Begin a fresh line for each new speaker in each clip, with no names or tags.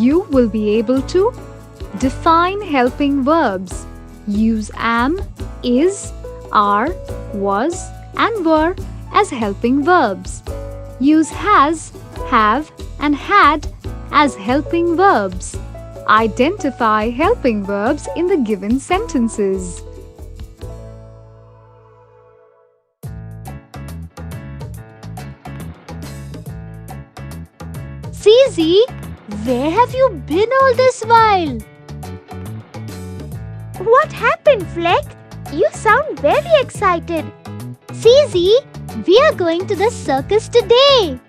you will be able to define helping verbs. Use am, is, are, was, and were as helping verbs. Use has, have, and had as helping verbs. Identify helping verbs in the given sentences.
Zizi, where have you been all this while?
What happened, Fleck? You sound very excited.
Zizi, we are going to the circus today.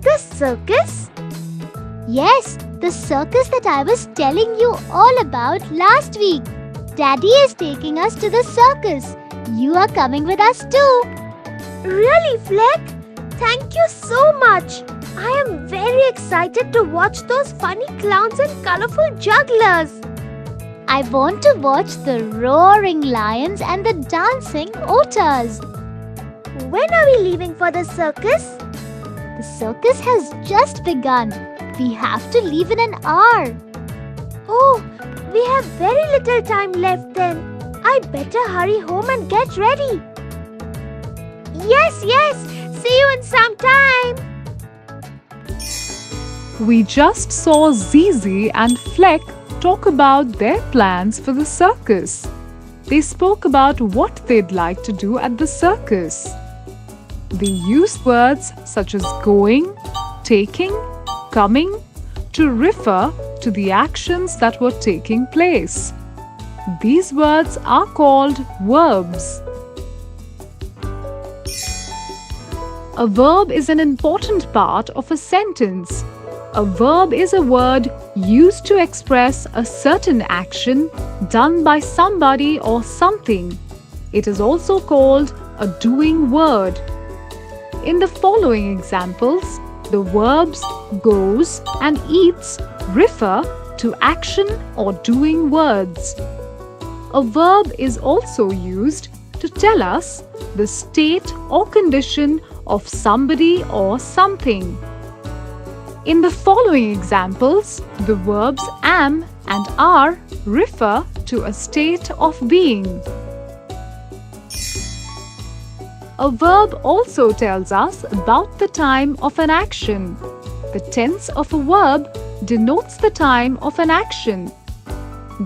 The circus?
Yes, the circus that I was telling you all about last week. Daddy is taking us to the circus. You are coming with us too.
Really, Fleck? Thank you so much. I am very excited to watch those funny clowns and colorful jugglers.
I want to watch the roaring lions and the dancing otters.
When are we leaving for the circus?
The circus has just begun. We have to leave in an hour.
Oh, we have very little time left then. I better hurry home and get ready. Yes, see you in some time.
We just saw Zizi and Fleck talk about their plans for the circus. They spoke about what they'd like to do at the circus. They used words such as going, taking, coming to refer to the actions that were taking place. These words are called verbs. A verb is an important part of a sentence. A verb is a word used to express a certain action done by somebody or something. It is also called a doing word. In the following examples, the verbs goes and eats refer to action or doing words. A verb is also used to tell us the state or condition of somebody or something. In the following examples, the verbs am and are refer to a state of being. A verb also tells us about the time of an action. The tense of a verb denotes the time of an action.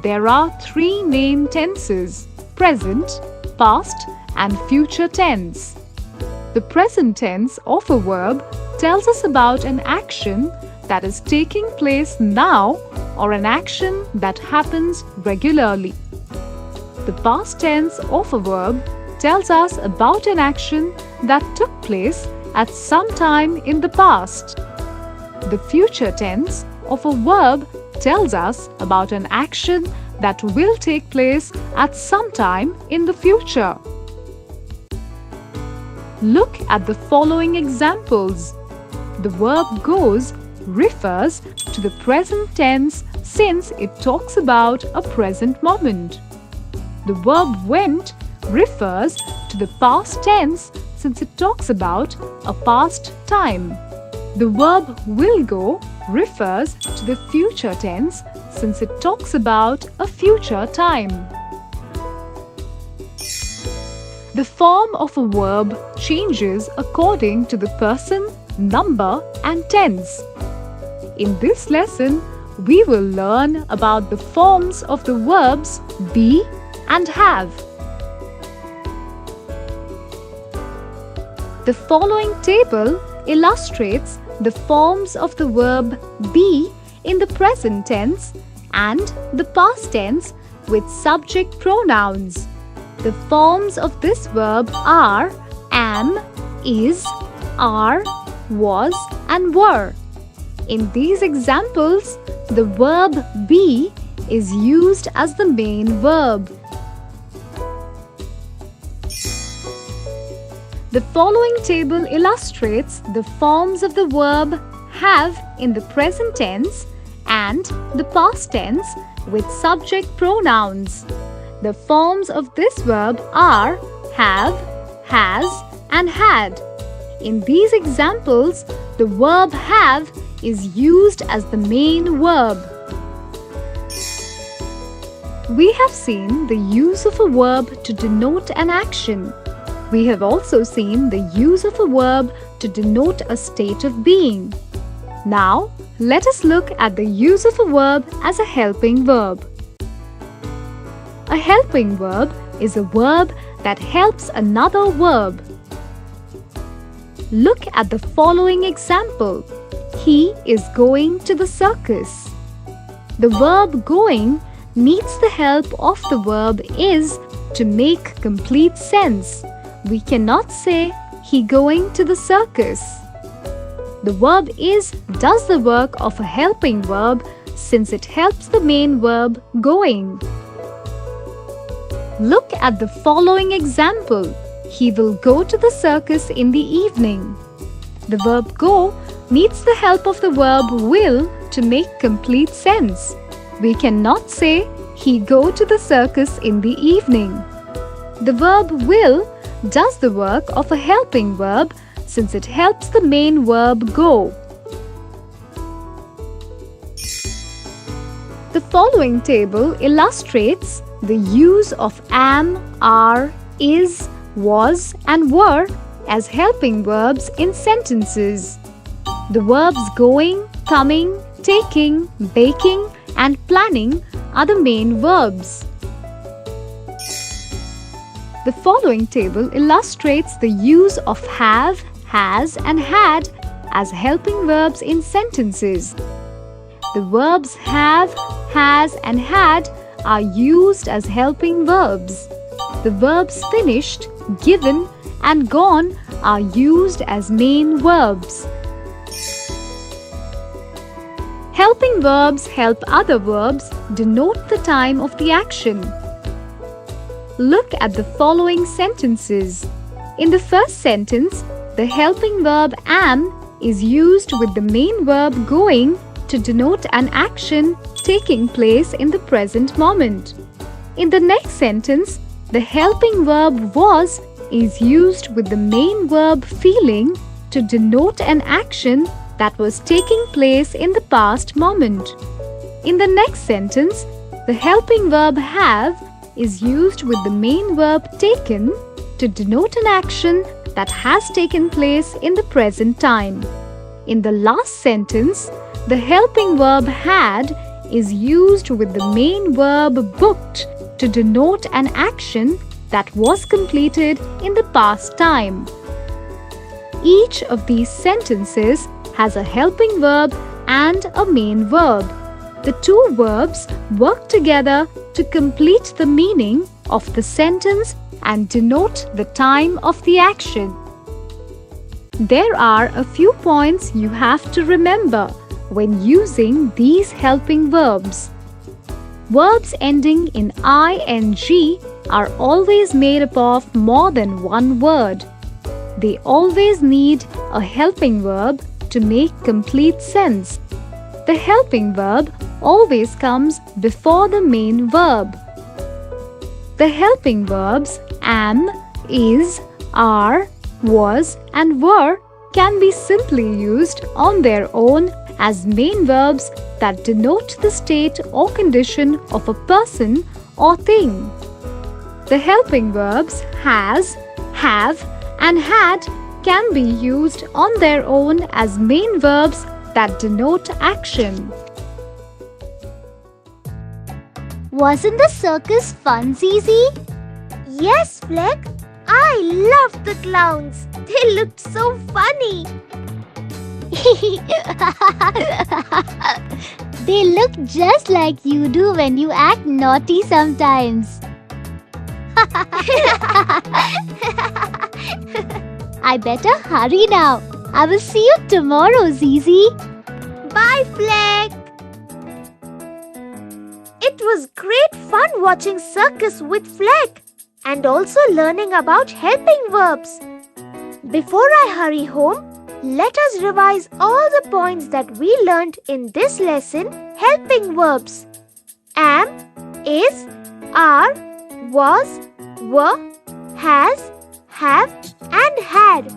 There are three main tenses: present, past, and future tense. The present tense of a verb tells us about an action that is taking place now or an action that happens regularly. The past tense of a verb tells us about an action that took place at some time in the past. The future tense of a verb tells us about an action that will take place at some time in the future. Look at the following examples. The verb goes refers to the present tense since it talks about a present moment. The verb went refers to the past tense since it talks about a past time. The verb will go refers to the future tense since it talks about a future time. The form of a verb changes according to the person, number, and tense. In this lesson, we will learn about the forms of the verbs be and have. The following table illustrates the forms of the verb be in the present tense and the past tense with subject pronouns. The forms of this verb are am, is, are, was, and were. In these examples, the verb be is used as the main verb. The following table illustrates the forms of the verb have in the present tense and the past tense with subject pronouns. The forms of this verb are have, has, and had. In these examples, the verb have is used as the main verb. We have seen the use of a verb to denote an action. We have also seen the use of a verb to denote a state of being. Now, let us look at the use of a verb as a helping verb. A helping verb is a verb that helps another verb. Look at the following example. He is going to the circus. The verb going needs the help of the verb is to make complete sense. We cannot say he going to the circus. The verb is does the work of a helping verb since it helps the main verb going. Look at the following example. He will go to the circus in the evening. The verb go needs the help of the verb will to make complete sense. We cannot say he go to the circus in the evening. The verb will does the work of a helping verb since it helps the main verb go. The following table illustrates the use of am, are, is, was and were as helping verbs in sentences. The verbs going, coming, taking, baking and planning are the main verbs. The following table illustrates the use of have, has and had as helping verbs in sentences. The verbs have, has and had are used as helping verbs. The verbs finished, given and gone are used as main verbs. Helping verbs help other verbs denote the time of the action. Look at the following sentences. In the first sentence, the helping verb am is used with the main verb going to denote an action taking place in the present moment. In the next sentence, the helping verb was is used with the main verb feeling to denote an action that was taking place in the past moment. In the next sentence, the helping verb have is used with the main verb taken to denote an action that has taken place in the present time. In the last sentence, the helping verb had is used with the main verb booked to denote an action that was completed in the past time. Each of these sentences has a helping verb and a main verb. The two verbs work together to complete the meaning of the sentence and denote the time of the action. There are a few points you have to remember when using these helping verbs. Verbs ending in ing are always made up of more than one word. They always need a helping verb to make complete sense. The helping verb always comes before the main verb. The helping verbs am, is, are, was and were can be simply used on their own as main verbs that denote the state or condition of a person or thing. The helping verbs has, have and had can be used on their own as main verbs that denote action.
Wasn't the circus fun, Zizi?
Yes, Fleck. I loved the clowns. They looked so funny.
They look just like you do when you act naughty sometimes. I better hurry now. I will see you tomorrow, Zizi.
Bye, Fleck. It was great fun watching circus with Fleck and also learning about helping verbs. Before I hurry home, let us revise all the points that we learned in this lesson, helping verbs. Am, is, are, was, were, has, have and had.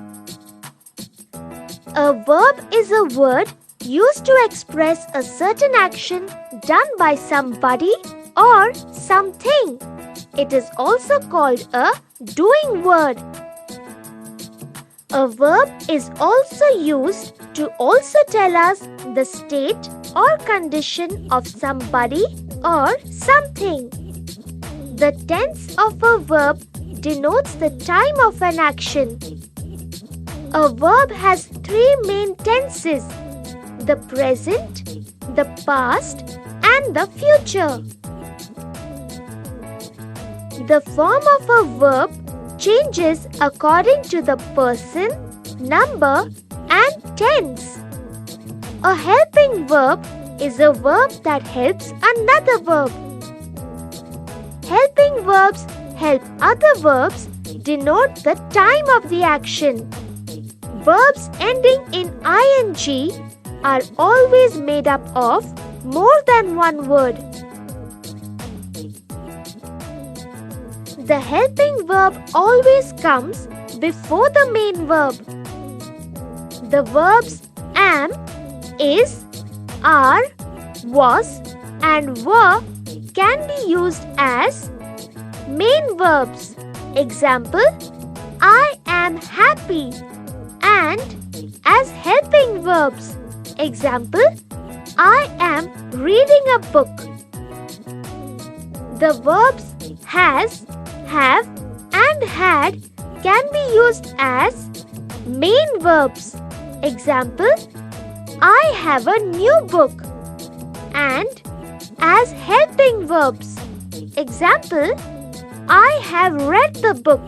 A verb is a word used to express a certain action done by somebody or something. It is also called a doing word. A verb is also used to also tell us the state or condition of somebody or something. The tense of a verb denotes the time of an action. A verb has three main tenses: the present, the past, and the future. The form of a verb changes according to the person, number, and tense. A helping verb is a verb that helps another verb. Helping verbs help other verbs denote the time of the action. Verbs ending in ing are always made up of more than one word. The helping verb always comes before the main verb. The verbs am, is, are, was, and were can be used as main verbs. Example, I am happy, and as helping verbs. Example, I am reading a book. The verbs has, have, and had can be used as main verbs. Example, I have a new book. And as helping verbs. Example, I have read the book.